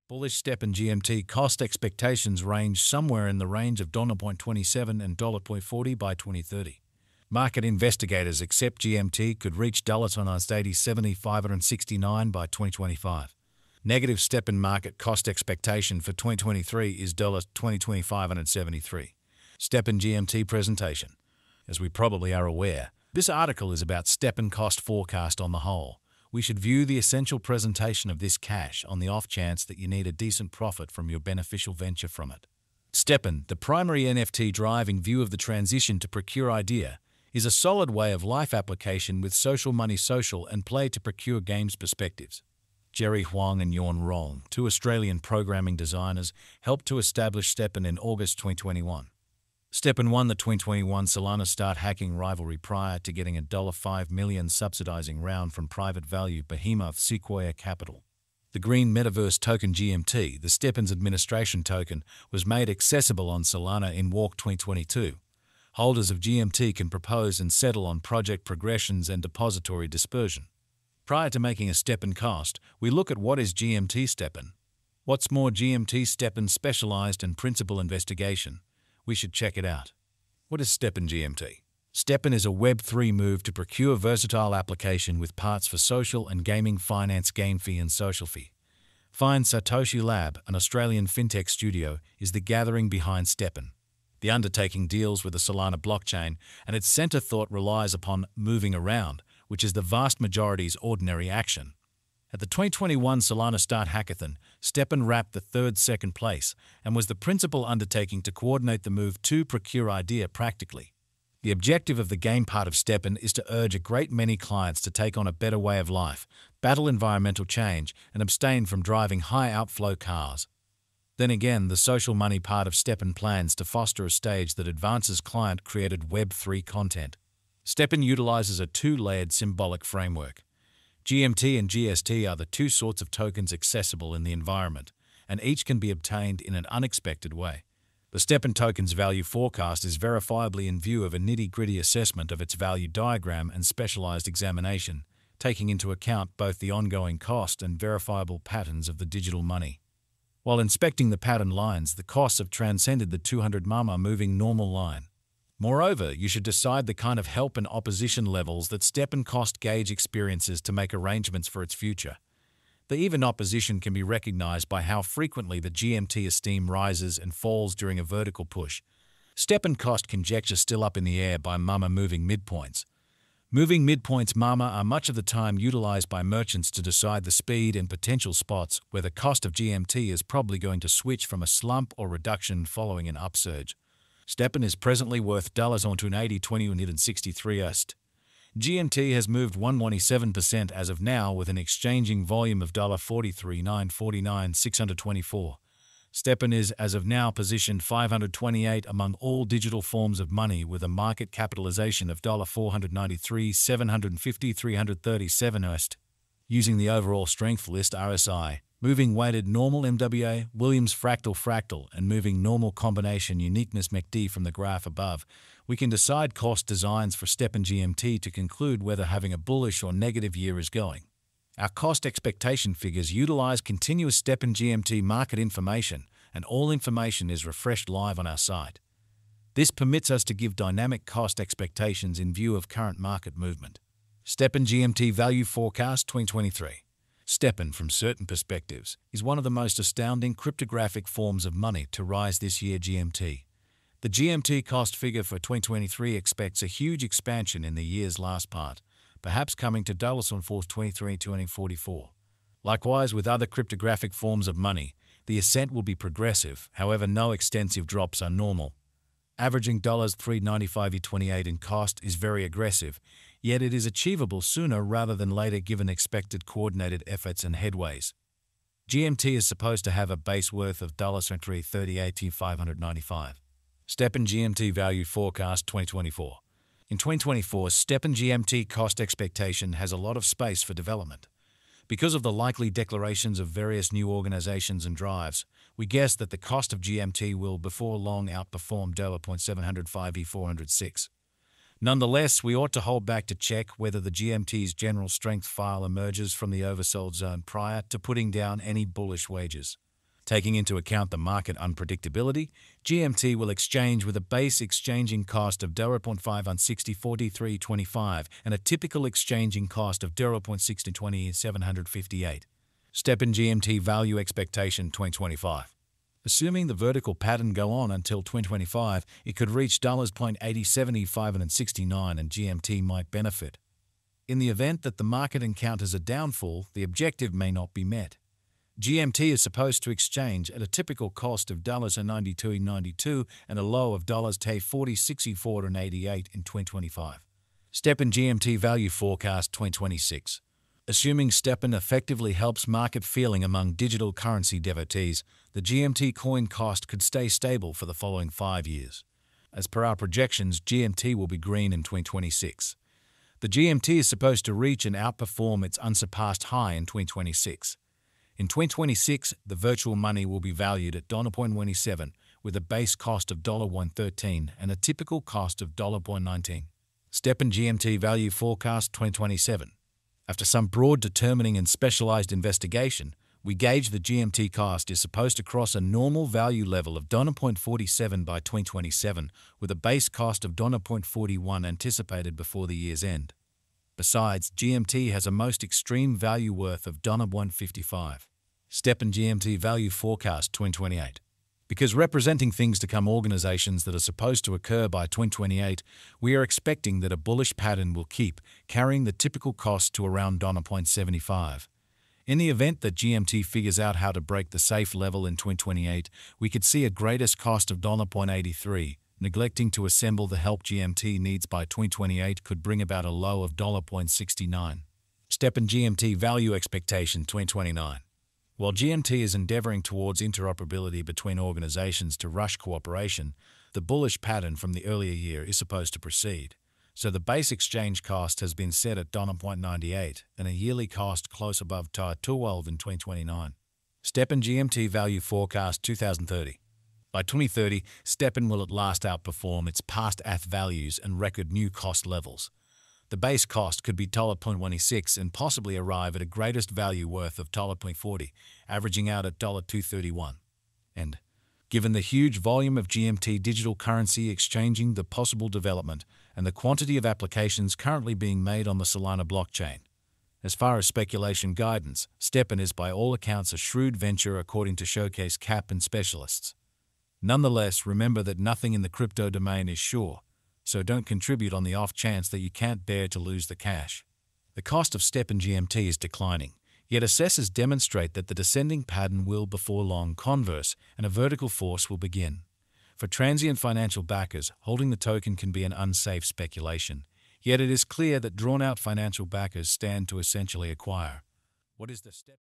Bullish stepn GMT cost expectations range somewhere in the range of $0.27 and $0.40 by 2030. Market investigators accept GMT could reach $7.70-$569 by 2025. Negative stepn market cost expectation for 2023 is $20.2573. Stepn GMT presentation. As we probably are aware, this article is about stepn cost forecast on the whole. We should view the essential presentation of this cash on the off chance that you need a decent profit from your beneficial venture from it. stepn, the primary NFT driving view of the transition to procure idea, is a solid way of life application with social money social and play to procure games perspectives. Jerry Huang and Yorn Rong, two Australian programming designers, helped to establish stepn in August 2021. stepn won the 2021 Solana Start hacking rivalry prior to getting a $5 million subsidizing round from private value behemoth Sequoia Capital. The green metaverse token GMT, the stepn's administration token, was made accessible on Solana in Walk 2022. Holders of GMT can propose and settle on project progressions and depository dispersion. Prior to making a stepn cost, we look at what is GMT stepn. What's more, GMT stepn specialized in principal investigation. We should check it out. What is stepn GMT? stepn is a Web3 move to procure versatile application with parts for social and gaming finance, game fee and social fee. Find Satoshi Lab, an Australian fintech studio, is the gathering behind stepn. The undertaking deals with the Solana blockchain, and its center thought relies upon moving around, which is the vast majority's ordinary action. At the 2021 Solana Start Hackathon, stepn wrapped the second place and was the principal undertaking to coordinate the move to procure idea practically. The objective of the game part of stepn is to urge a great many clients to take on a better way of life, battle environmental change, and abstain from driving high outflow cars. Then again, the social money part of stepn plans to foster a stage that advances client-created Web3 content. stepn utilizes a two-layered symbolic framework. GMT and GST are the two sorts of tokens accessible in the environment, and each can be obtained in an unexpected way. The stepn token's value forecast is verifiably in view of a nitty-gritty assessment of its value diagram and specialized examination, taking into account both the ongoing cost and verifiable patterns of the digital money. While inspecting the pattern lines, the costs have transcended the 200 mama moving normal line. Moreover, you should decide the kind of help and opposition levels that stepn cost gauge experiences to make arrangements for its future. The even opposition can be recognized by how frequently the GMT esteem rises and falls during a vertical push. stepn cost conjecture still up in the air by mama moving midpoints. Moving midpoints mama are much of the time utilized by merchants to decide the speed and potential spots where the cost of GMT is probably going to switch from a slump or reduction following an upsurge. stepn is presently worth $80.20 GMT has moved 127% as of now with an exchanging volume of $43,949,624. stepn is as of now positioned 528 among all digital forms of money with a market capitalization of $493,750,337. Using the overall strength list RSI, moving weighted normal MWA, Williams fractal, and moving normal combination uniqueness MACD from the graph above, we can decide cost designs for stepn GMT to conclude whether having a bullish or negative year is going. Our cost expectation figures utilize continuous stepn GMT market information, and all information is refreshed live on our site. This permits us to give dynamic cost expectations in view of current market movement. stepn GMT Value Forecast 2023. stepn, from certain perspectives, is one of the most astounding cryptographic forms of money to rise this year. GMT. The GMT cost figure for 2023 expects a huge expansion in the year's last part, perhaps coming to $23.2044. Likewise, with other cryptographic forms of money, the ascent will be progressive, however no extensive drops are normal. Averaging $395.28 in cost is very aggressive, yet it is achievable sooner rather than later given expected coordinated efforts and headways. GMT is supposed to have a base worth of $38,595. stepn GMT Value Forecast 2024. In 2024, stepn GMT cost expectation has a lot of space for development. Because of the likely declarations of various new organizations and drives, we guess that the cost of GMT will before long outperform $705E406. Nonetheless, we ought to hold back to check whether the GMT's general strength file emerges from the oversold zone prior to putting down any bullish wagers. Taking into account the market unpredictability, GMT will exchange with a base exchanging cost of 0.5 on 60.4325 and a typical exchanging cost of 0.6020 758. stepn GMT value expectation 2025. Assuming the vertical pattern go on until 2025, it could reach $0.8075 and GMT might benefit. In the event that the market encounters a downfall, the objective may not be met. GMT is supposed to exchange at a typical cost of $92.92 and a low of $40.6488 in 2025. stepn GMT value forecast 2026. Assuming stepn effectively helps market feeling among digital currency devotees, the GMT coin cost could stay stable for the following 5 years. As per our projections, GMT will be green in 2026. The GMT is supposed to reach and outperform its unsurpassed high in 2026. In 2026, the virtual money will be valued at $0.27 with a base cost of $1.13 and a typical cost of $0.19. stepn GMT value forecast 2027. After some broad determining and specialized investigation, we gauge the GMT cost is supposed to cross a normal value level of $0.47 by 2027 with a base cost of $0.41 anticipated before the year's end. Besides, GMT has a most extreme value worth of $1.55. stepn GMT value forecast 2028. Because representing things to come organizations that are supposed to occur by 2028, we are expecting that a bullish pattern will keep carrying the typical cost to around $0.75. In the event that GMT figures out how to break the safe level in 2028, we could see a greatest cost of $0.83. Neglecting to assemble the help GMT needs by 2028 could bring about a low of $0.69. stepn GMT value expectation 2029. While GMT is endeavoring towards interoperability between organizations to rush cooperation, the bullish pattern from the earlier year is supposed to proceed. So the base exchange cost has been set at $0.98 and a yearly cost close above $12 in 2029. stepn GMT value forecast 2030. By 2030, stepn will at last outperform its past ATH values and record new cost levels. The base cost could be $0.26 and possibly arrive at a greatest value worth of $0.40, averaging out at $2.31. And, given the huge volume of GMT digital currency exchanging, the possible development, and the quantity of applications currently being made on the Solana blockchain, as far as speculation guidance, stepn is by all accounts a shrewd venture according to Showcase Cap and specialists. Nonetheless, remember that nothing in the crypto domain is sure, so don't contribute on the off chance that you can't bear to lose the cash. The cost of stepn GMT is declining, yet assessors demonstrate that the descending pattern will before long converse and a vertical force will begin. For transient financial backers, holding the token can be an unsafe speculation, yet it is clear that drawn-out financial backers stand to essentially acquire. What is the step?